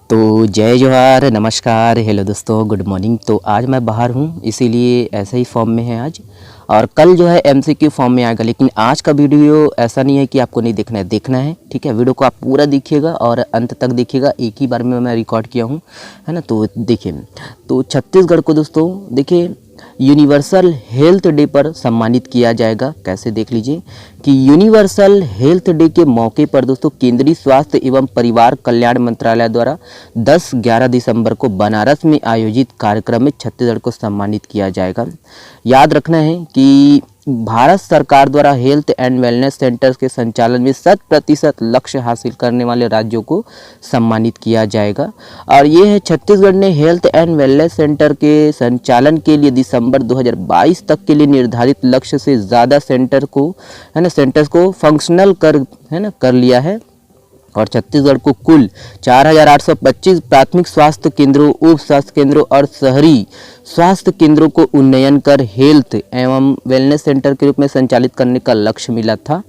तो जय जोहार, नमस्कार, हेलो दोस्तों, गुड मॉर्निंग। तो आज मैं बाहर हूँ, इसीलिए ऐसे ही फॉर्म में है आज। और कल जो है एमसीक्यू फॉर्म में आएगा, लेकिन आज का वीडियो ऐसा नहीं है कि आपको नहीं देखना है, ठीक है। वीडियो को आप पूरा देखिएगा और अंत तक देखिएगा, एक ही बार में मैं रिकॉर्ड किया हूँ, है ना। तो देखिए, तो छत्तीसगढ़ को दोस्तों देखिए यूनिवर्सल हेल्थ डे पर सम्मानित किया जाएगा। कैसे, देख लीजिए कि यूनिवर्सल हेल्थ डे के मौके पर दोस्तों केंद्रीय स्वास्थ्य एवं परिवार कल्याण मंत्रालय द्वारा 10-11 दिसंबर को बनारस में आयोजित कार्यक्रम में छत्तीसगढ़ को सम्मानित किया जाएगा। याद रखना है कि भारत सरकार द्वारा हेल्थ एंड वेलनेस सेंटर्स के संचालन में 100% लक्ष्य हासिल करने वाले राज्यों को सम्मानित किया जाएगा। और ये है, छत्तीसगढ़ ने हेल्थ एंड वेलनेस सेंटर के संचालन के लिए दिसंबर 2022 तक के लिए निर्धारित लक्ष्य से ज़्यादा सेंटर्स को फंक्शनल कर लिया है। और छत्तीसगढ़ को कुल 4,825 प्राथमिक स्वास्थ्य केंद्रों, उप स्वास्थ्य केंद्रों और शहरी स्वास्थ्य केंद्रों को उन्नयन कर हेल्थ एवं वेलनेस सेंटर के रूप में संचालित करने का लक्ष्य मिला था।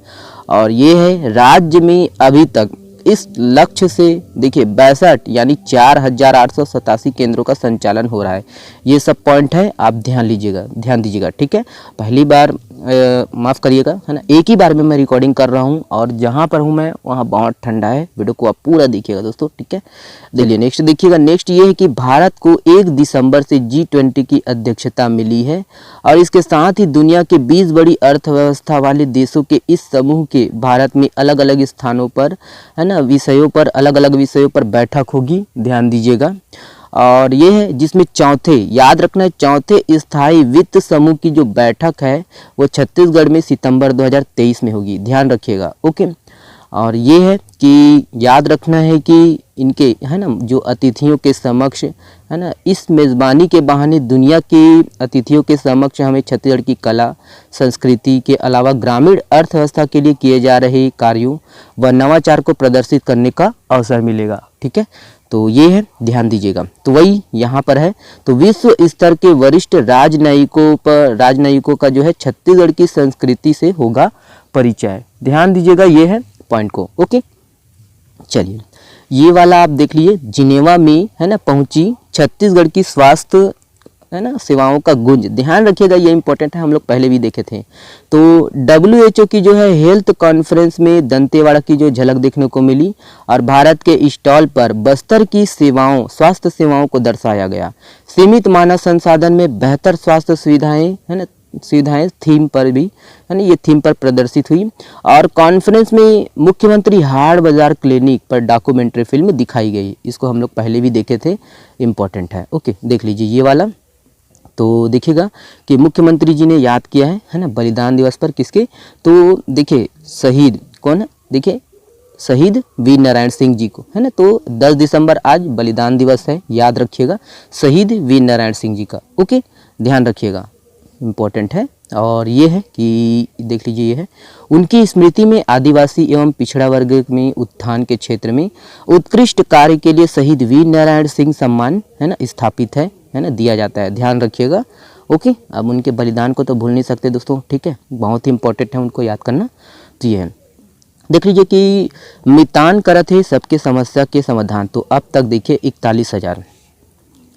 और ये है, राज्य में अभी तक इस लक्ष्य से देखिए 62 यानी 4,887 केंद्रों का संचालन हो रहा है। ये सब पॉइंट है, आप ध्यान दीजिएगा, ठीक है। पहली बार माफ़ करिएगा, है ना, एक ही बार में मैं रिकॉर्डिंग कर रहा हूँ और जहाँ पर हूँ मैं वहाँ बहुत ठंडा है। वीडियो को आप पूरा देखिएगा दोस्तों, ठीक है। देखिए नेक्स्ट, देखिएगा नेक्स्ट ये है कि भारत को 1 दिसंबर से G20 की अध्यक्षता मिली है और इसके साथ ही दुनिया के 20 बड़ी अर्थव्यवस्था वाले देशों के इस समूह के भारत में अलग अलग स्थानों पर, है ना, अलग अलग विषयों पर बैठक होगी। ध्यान दीजिएगा। और ये है जिसमें याद रखना है, चौथे स्थायी वित्त समूह की जो बैठक है वो छत्तीसगढ़ में सितंबर 2023 में होगी। ध्यान रखिएगा, ओके। और ये है कि याद रखना है कि इनके, है ना, जो अतिथियों के समक्ष, है ना, इस मेज़बानी के बहाने दुनिया के अतिथियों के समक्ष हमें छत्तीसगढ़ की कला संस्कृति के अलावा ग्रामीण अर्थव्यवस्था के लिए किए जा रहे कार्यों व नवाचार को प्रदर्शित करने का अवसर मिलेगा, ठीक है। तो ये है, ध्यान दीजिएगा। तो वही यहाँ पर है, तो विश्व स्तर के वरिष्ठ राजनयिकों का जो है छत्तीसगढ़ की संस्कृति से होगा परिचय। ध्यान दीजिएगा, ये है पॉइंट को, ओके। चलिए, ये वाला आप देख लीजिए, जिनेवा में, है ना, पहुंची छत्तीसगढ़ की स्वास्थ्य, है ना, सेवाओं का गुंज। ध्यान रखिएगा, ये इंपॉर्टेंट है, हम लोग पहले भी देखे थे। तो WHO की जो है हेल्थ कॉन्फ्रेंस में दंतेवाड़ा की जो झलक देखने को मिली और भारत के स्टॉल पर बस्तर की स्वास्थ्य सेवाओं को दर्शाया गया। सीमित मानव संसाधन में बेहतर स्वास्थ्य सुविधाएं, है ना, थीम पर भी, है ना, ये थीम पर प्रदर्शित हुई। और कॉन्फ्रेंस में मुख्यमंत्री हाट बाजार क्लिनिक पर डॉक्यूमेंट्री फिल्म दिखाई गई। इसको हम लोग पहले भी देखे थे, इम्पोर्टेंट है, ओके। देख लीजिए ये वाला। तो देखिएगा कि मुख्यमंत्री जी ने याद किया है ना, बलिदान दिवस पर किसके, तो देखिए शहीद कौन है, देखिए शहीद वीर नारायण सिंह जी को, है ना। तो 10 दिसंबर आज बलिदान दिवस है, याद रखिएगा, शहीद वीर नारायण सिंह जी का, ओके। ध्यान रखिएगा, इम्पोर्टेंट है। और ये है कि देख लीजिए, ये है उनकी स्मृति में आदिवासी एवं पिछड़ा वर्ग में उत्थान के क्षेत्र में उत्कृष्ट कार्य के लिए शहीद वीर नारायण सिंह सम्मान, है ना, स्थापित है ना, दिया जाता है। ध्यान रखिएगा, ओके। अब उनके बलिदान को तो भूल नहीं सकते दोस्तों, ठीक है, बहुत ही इंपॉर्टेंट है उनको याद करना। तो ये है, देख लीजिए कि मितान करत है सबके समस्या के समाधान। तो अब तक देखिए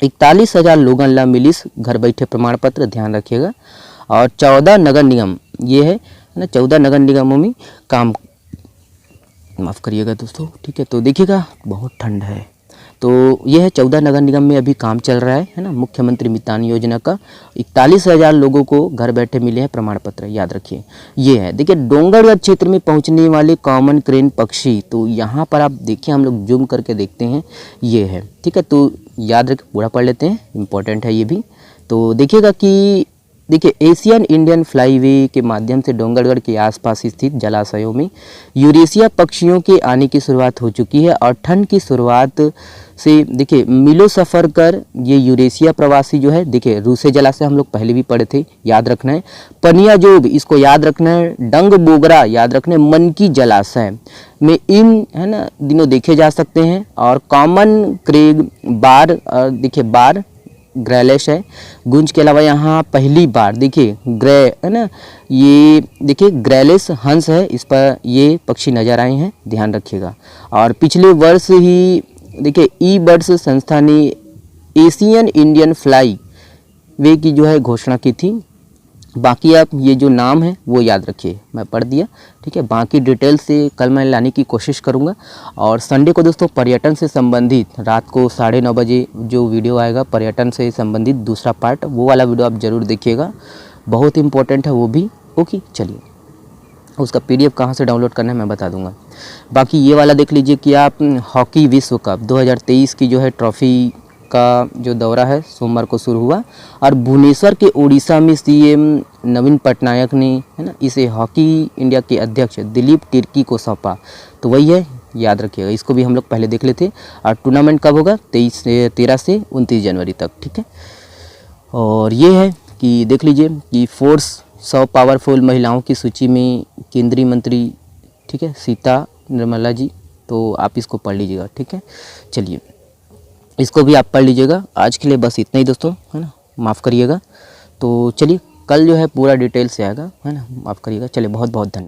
41,000 लोगन ला मिलिस घर बैठे प्रमाण पत्र। ध्यान रखिएगा। और 14 नगर निगम, ये है ना, 14 नगर निगमों में काम, माफ़ करिएगा दोस्तों, ठीक है। तो देखिएगा बहुत ठंड है, तो यह है 14 नगर निगम में अभी काम चल रहा है ना, मुख्यमंत्री मितान योजना का। 41,000 लोगों को घर बैठे मिले हैं प्रमाण पत्र, याद रखिए। ये है, देखिए डोंगरगढ़ क्षेत्र में पहुंचने वाले कॉमन क्रेन पक्षी। तो यहाँ पर आप देखिए, हम लोग जूम करके देखते हैं, ये है, ठीक है। तो याद रख, पूरा पढ़ लेते हैं, इंपॉर्टेंट है ये भी। तो देखिएगा कि देखिए एशियन इंडियन फ्लाईवे के माध्यम से डोंगरगढ़ के आसपास स्थित जलाशयों में यूरेशिया पक्षियों के आने की शुरुआत हो चुकी है। और ठंड की शुरुआत से देखिए मिलो सफ़र कर ये यूरेशिया प्रवासी जो है, देखिए रूसे जलाशय हम लोग पहले भी पढ़े थे, याद रखना है। पनियाजोब, इसको याद रखना है। डंग बोगरा याद रखना है। मन की जलाशय में इन, है ना, दिनों देखे जा सकते हैं। और कॉमन क्रेग बार, देखिए बार ग्रेलिश है। गुंज के अलावा यहाँ पहली बार देखिए ग्रे, है ना, ये देखिए ग्रेलिश हंस है, इस पर ये पक्षी नज़र आए हैं, ध्यान रखिएगा। और पिछले वर्ष ही देखिए ई बर्ड्स संस्था ने एशियन इंडियन फ्लाई वे की जो है घोषणा की थी। बाकी आप ये जो नाम है वो याद रखिए, मैं पढ़ दिया, ठीक है। बाकी डिटेल से कल मैं लाने की कोशिश करूँगा। और संडे को दोस्तों पर्यटन से संबंधित रात को 9:30 बजे जो वीडियो आएगा पर्यटन से संबंधित दूसरा पार्ट, वो वाला वीडियो आप ज़रूर देखिएगा, बहुत इंपॉर्टेंट है वो भी। ओके चलिए, उसका PDF कहाँ से डाउनलोड करना है मैं बता दूंगा। बाकी ये वाला देख लीजिए कि आप हॉकी विश्व कप 2023 की जो है ट्रॉफी का जो दौरा है सोमवार को शुरू हुआ और भुवनेश्वर के उड़ीसा में CM नवीन पटनायक ने, है ना, इसे हॉकी इंडिया के अध्यक्ष दिलीप तिर्की को सौंपा। तो वही है, याद रखिएगा, इसको भी हम लोग पहले देख लेते। और टूर्नामेंट कब होगा? 13 से 29 जनवरी तक, ठीक है। और ये है कि देख लीजिए कि फोर्स 100 पावरफुल महिलाओं की सूची में केंद्रीय मंत्री, ठीक है, सीता निर्मला जी, तो आप इसको पढ़ लीजिएगा, ठीक है। चलिए इसको भी आप पढ़ लीजिएगा। आज के लिए बस इतना ही दोस्तों, है ना, माफ़ करिएगा। तो चलिए कल जो है पूरा डिटेल से आएगा, है ना, माफ़ करिएगा। चलिए बहुत बहुत धन्यवाद।